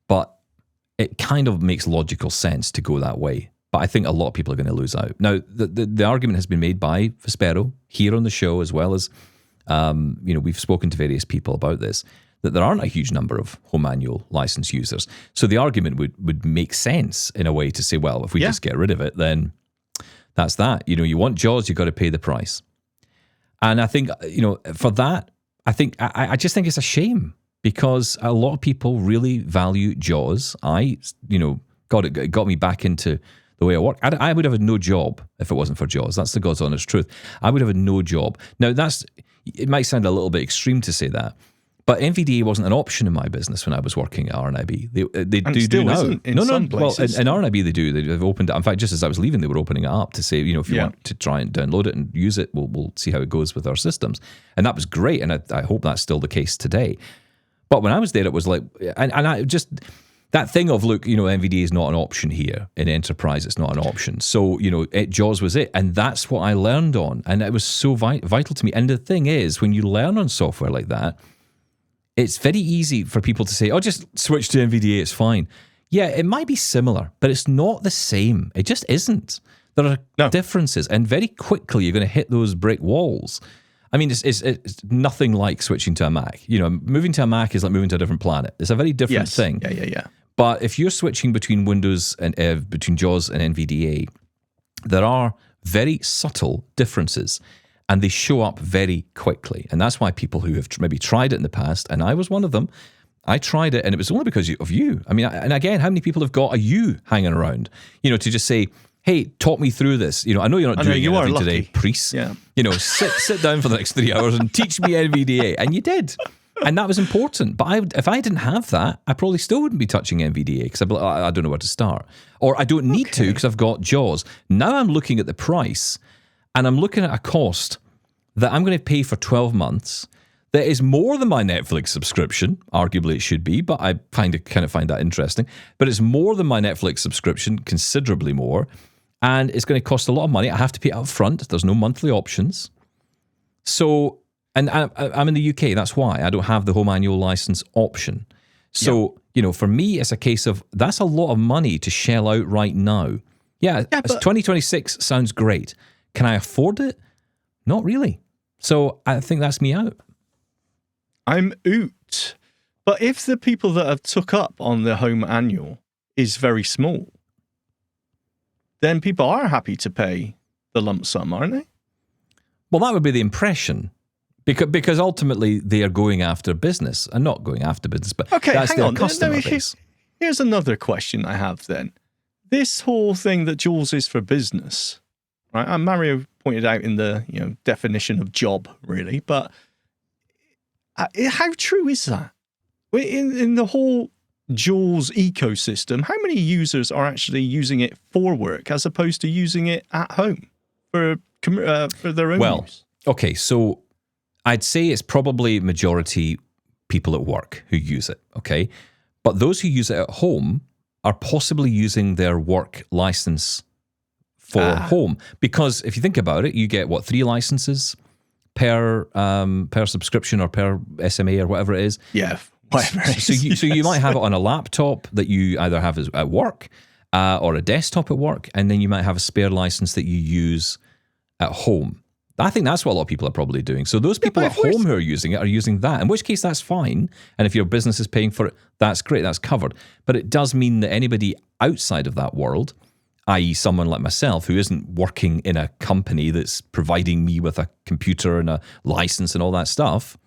But it kind of makes logical sense to go that way. But I think a lot of people are going to lose out. Now, the argument has been made by Vespero here on the show, as well as we've spoken to various people about this, that there aren't a huge number of Home Manual license users. So the argument would make sense in a way to say, well, if we just get rid of it, then that's that. You want JAWS, you've got to pay the price. And I think, for that, I just think it's a shame because a lot of people really value JAWS. It got me back into the way I work. I would have had no job if it wasn't for JAWS. That's the God's honest truth. I would have had no job. Now, it might sound a little bit extreme to say that, but NVDA wasn't an option in my business when I was working at RNIB. They do now. Isn't in some places. Well, in RNIB they do. They've opened it. In fact, just as I was leaving, they were opening it up to say, if you want to try and download it and use it, we'll see how it goes with our systems. And that was great, and I hope that's still the case today. But when I was there, it was like, and I just... That thing of, look, NVDA is not an option here. In enterprise, it's not an option. So, JAWS was it. And that's what I learned on. And it was so vital to me. And the thing is, when you learn on software like that, it's very easy for people to say, just switch to NVDA, it's fine. Yeah, it might be similar, but it's not the same. It just isn't. There are differences. And very quickly, you're going to hit those brick walls. I mean, it's nothing like switching to a Mac. Moving to a Mac is like moving to a different planet. It's a very different thing. Yeah. But if you're switching between Windows and between JAWS and NVDA, there are very subtle differences, and they show up very quickly. And that's why people who have maybe tried it in the past, and I was one of them, I tried it, and it was only because of you. I mean, and again, how many people have got a you hanging around? To just say, hey, talk me through this. I know you're not doing anything today, Preece. Yeah. Sit down for the next 3 hours and teach me NVDA. And you did. And that was important. But if I didn't have that, I probably still wouldn't be touching NVDA because I don't know where to start. Or I don't need to because I've got JAWS. Now I'm looking at the price and I'm looking at a cost that I'm going to pay for 12 months that is more than my Netflix subscription. Arguably it should be, but I kind of find that interesting. But it's more than my Netflix subscription, considerably more. And it's going to cost a lot of money. I have to pay it up front. There's no monthly options. So... And I'm in the UK, that's why I don't have the home annual license option. So, for me, it's a case of that's a lot of money to shell out right now. Yeah, but 2026 sounds great. Can I afford it? Not really. So I think that's me out. I'm out. But if the people that have took up on the home annual is very small, then people are happy to pay the lump sum, aren't they? Well, that would be the impression. Because ultimately they are going after business and not going after business, but that's their customer base. Here's another question I have then. This whole thing that JAWS is for business, right? And Mario pointed out in the definition of job, really, but how true is that? In the whole JAWS ecosystem, how many users are actually using it for work as opposed to using it at home for their own use? Okay, so I'd say it's probably majority people at work who use it, okay? But those who use it at home are possibly using their work license for home. Because if you think about it, you get, 3 licenses per subscription or per SMA or whatever it is? Yeah, whatever it is. So you might have it on a laptop that you either have at work or a desktop at work, and then you might have a spare license that you use at home. I think that's what a lot of people are probably doing. So those people at home who are using it are using that, in which case that's fine. And if your business is paying for it, that's great, that's covered. But it does mean that anybody outside of that world, i.e. someone like myself who isn't working in a company that's providing me with a computer and a license and all that stuff,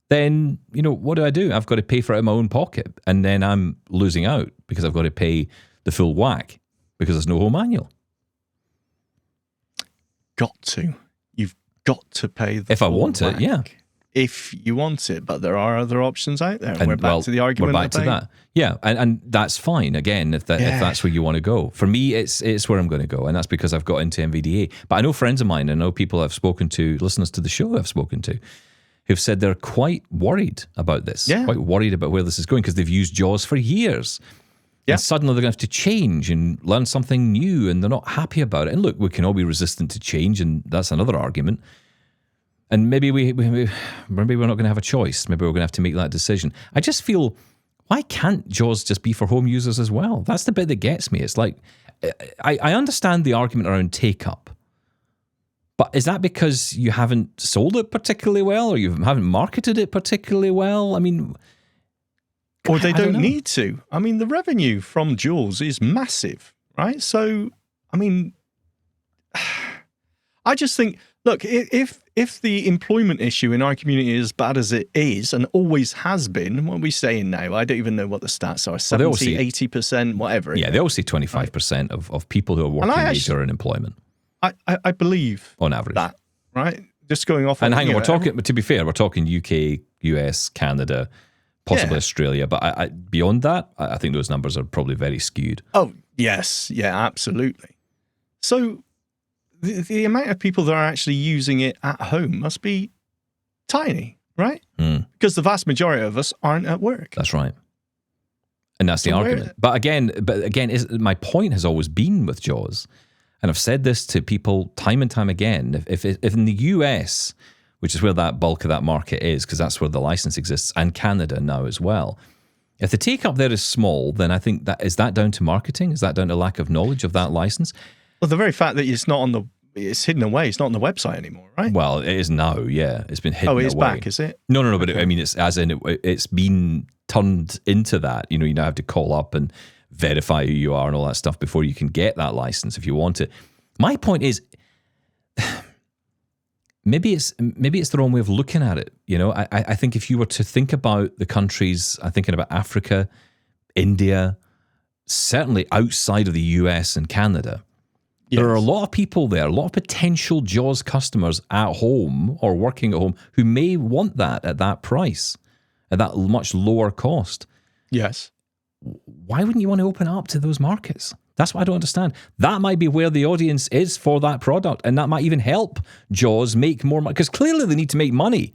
then, what do? I've got to pay for it in my own pocket. And then I'm losing out because I've got to pay the full whack because there's no home manual. Got to. Got to pay the if I want whack. It, yeah. If you want it, but there are other options out there. And we're back to the argument. We're back to that. Yeah, and that's fine. Again, if that's where you want to go. For me, it's where I'm going to go, and that's because I've got into NVDA. But I know friends of mine, I know people I've spoken to, listeners to the show I've spoken to, who've said they're quite worried about this. Yeah. Quite worried about where this is going because they've used JAWS for years. Yeah. And suddenly they're going to have to change and learn something new, and they're not happy about it. And look, we can all be resistant to change, and that's another argument. And maybe we're not going to have a choice. Maybe we're going to have to make that decision. I just feel, why can't JAWS just be for home users as well? That's the bit that gets me. It's like, I understand the argument around take-up, but is that because you haven't sold it particularly well, or you haven't marketed it particularly well? I mean... Or they don't need to. I mean, the revenue from JAWS is massive, right? So, I mean, I just think, look, if if the employment issue in our community is as bad as it is and always has been, what are we saying now? I don't even know what the stats are. 70, 80%, whatever. Yeah, they all say 25% of people who are working age are in employment. I believe on average that, right? Just going off. And hang on, we're talking. To be fair, we're talking UK, US, Canada, possibly Australia. But beyond that, I think those numbers are probably very skewed. Oh yes, yeah, absolutely. So the amount of people that are actually using it at home must be tiny, right? Because the vast majority of us aren't at work. That's right. And that's the argument. But again, my point has always been with JAWS, and I've said this to people time and time again, if in the US, which is where that bulk of that market is, because that's where the license exists, and Canada now as well, if the take-up there is small, then I think is that down to marketing? Is that down to lack of knowledge of that license? Well, the very fact that it's hidden away. It's not on the website anymore, right? Well, it is now, yeah. It's been hidden away. Oh, it's back, is it? No, but I mean, it's as in it's been turned into that. You now have to call up and verify who you are and all that stuff before you can get that license if you want it. My point is, maybe it's the wrong way of looking at it. I think if you were to think about the countries, I'm thinking about Africa, India, certainly outside of the US and Canada, there are a lot of people there, a lot of potential JAWS customers at home or working at home who may want that at that price, at that much lower cost. Yes. Why wouldn't you want to open it up to those markets? That's what I don't understand. That might be where the audience is for that product, and that might even help JAWS make more money, because clearly they need to make money.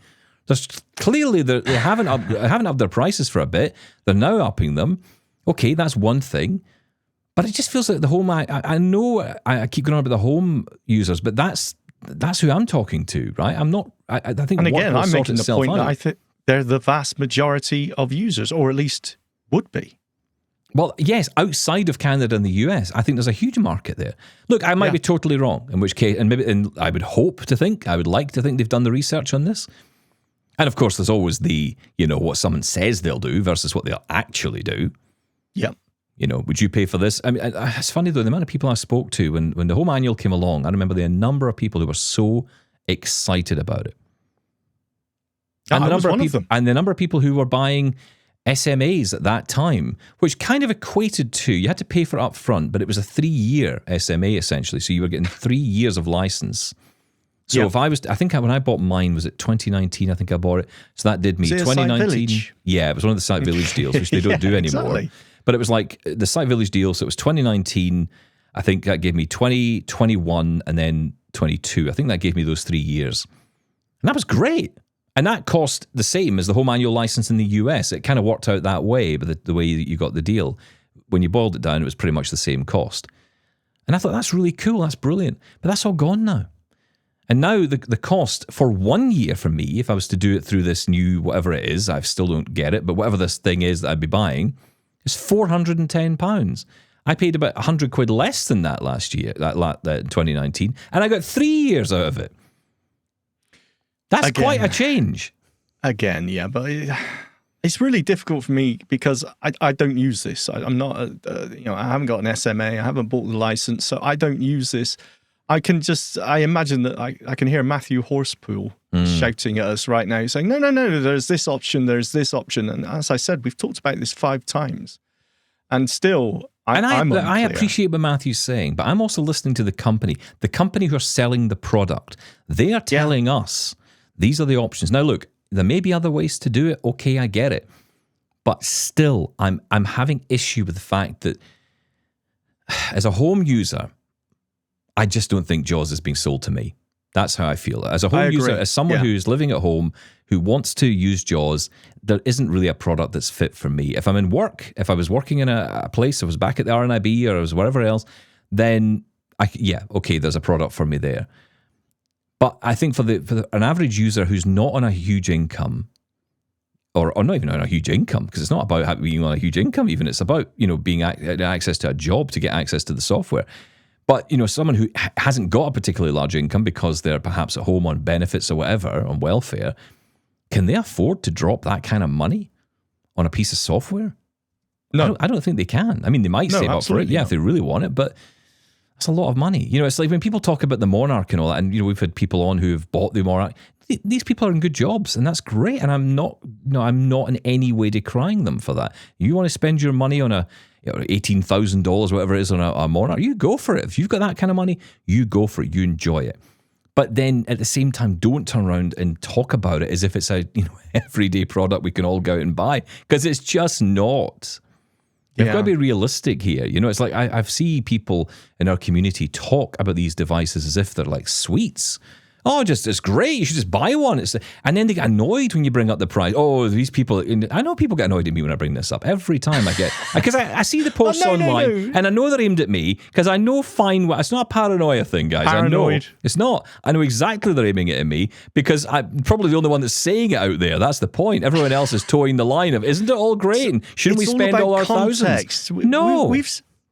Clearly they haven't upped their prices for a bit. They're now upping them. Okay, that's one thing. But it just feels like the home. I know I keep going on about the home users, but that's who I'm talking to, right? I'm not. I think. And again, I'm making the point that I think they're the vast majority of users, or at least would be. Well, yes, outside of Canada and the US, I think there's a huge market there. Look, I might be totally wrong, in which case, and I would like to think they've done the research on this. And of course, there's always the, what someone says they'll do versus what they'll actually do. Yeah. Would you pay for this? I mean, it's funny though, the amount of people I spoke to when the home annual came along, I remember the number of people who were so excited about it. And the number of people who were buying SMAs at that time, which kind of equated to, you had to pay for it up front, but it was a 3-year SMA essentially. So you were getting 3 years of license. So if I when I bought mine, was it 2019? I think I bought it. So that did me 2019. Yeah, it was one of the Site Village deals, which they don't do anymore. Exactly. But it was like the Site Village deal. So it was 2019. I think that gave me 20, 21, and then 22. I think that gave me those 3 years. And that was great. And that cost the same as the home annual license in the US. It kind of worked out that way, but the way that you got the deal, when you boiled it down, it was pretty much the same cost. And I thought, that's really cool. That's brilliant. But that's all gone now. And now the cost for 1 year for me, if I was to do it through this new, whatever it is, I still don't get it, but whatever this thing is that I'd be buying, is £410. I paid about 100 quid less than that last year, that 2019, and I got 3 years out of it. That's quite a change. Again, yeah, but it's really difficult for me because I don't use this. I'm not, I haven't got an SMA. I haven't bought the license, so I don't use this. I imagine that I can hear Matthew Horsepool shouting at us right now, saying, no, there's this option, there's this option. And as I said, we've talked about this 5 times. And still, I appreciate what Matthew's saying, but I'm also listening to the company who are selling the product. They are telling us these are the options. Now, look, there may be other ways to do it. Okay, I get it. But still, I'm having issue with the fact that as a home user, I just don't think JAWS is being sold to me. That's how I feel. As a home user, as someone who's living at home, who wants to use JAWS, there isn't really a product that's fit for me. If I'm in work, if I was working in a place, I was back at the RNIB or I was wherever else, then there's a product for me there. But I think for an average user who's not on a huge income, or not even on a huge income, because it's not about being on a huge income even, it's about, being access to a job to get access to the software. But, someone who hasn't got a particularly large income because they're perhaps at home on benefits or whatever, on welfare, can they afford to drop that kind of money on a piece of software? No. I don't think they can. I mean, they might save up for it, if they really want it, but That's a lot of money. You know, it's like when people talk about the Monarch and all that, and, you know, we've had people on who have bought the Monarch. These people are in good jobs, and that's great. And I'm not in any way decrying them for that. You want to spend your money on a $18,000, whatever it is, on a Monarch, you go for it. If you've got that kind of money, you go for it. You enjoy it. But then at the same time, don't turn around and talk about it as if it's a everyday product we can all go out and buy, because it's just not. You've got to be realistic here. You know, it's like I've seen people in our community talk about these devices as if they're like sweets. Oh, it's great. You should just buy one. And then they get annoyed when you bring up the price. Oh, these people. I know people get annoyed at me when I bring this up every time I get. Because I see the posts online and I know they're aimed at me because I know fine well. It's not a paranoia thing, guys. Paranoid. I know. It's not. I know exactly they're aiming it at me because I'm probably the only one that's saying it out there. That's the point. Everyone else is towing the line of, isn't it all great? And shouldn't we spend all our thousands? No.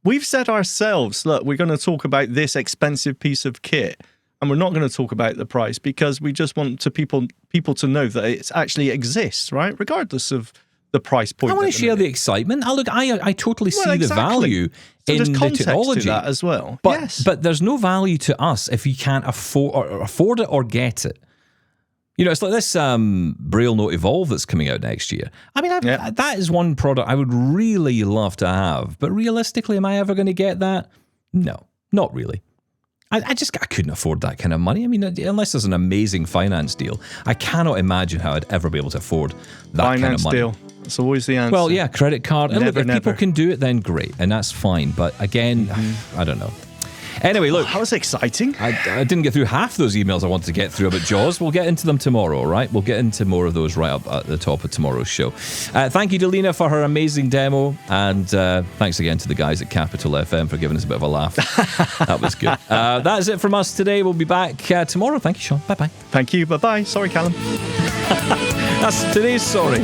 We've said ourselves, look, we're going to talk about this expensive piece of kit. And we're not going to talk about the price because we just want people to know that it actually exists, right? Regardless of the price point. I want to share the excitement. I totally see the value in the technology to that as well. But there's no value to us if you can't afford it or get it. You know, it's like this Braille Note Evolve that's coming out next year. I mean, that is one product I would really love to have. But realistically, am I ever going to get that? No, not really. I couldn't afford that kind of money. I mean, unless there's an amazing finance deal, I cannot imagine how I'd ever be able to afford that kind of money. Finance deal. That's always the answer. Well, yeah, credit card. And look, if people can do it, then great. And that's fine. But again, I don't know. Anyway, look. That was exciting. I didn't get through half those emails I wanted to get through about Jaws. We'll get into them tomorrow, all right? We'll get into more of those right up at the top of tomorrow's show. Thank you to Lena for her amazing demo. And thanks again to the guys at Capital FM for giving us a bit of a laugh. That was good. That's it from us today. We'll be back tomorrow. Thank you, Shaun. Bye-bye. Thank you. Bye-bye. Sorry, Callum. That's today's sorry.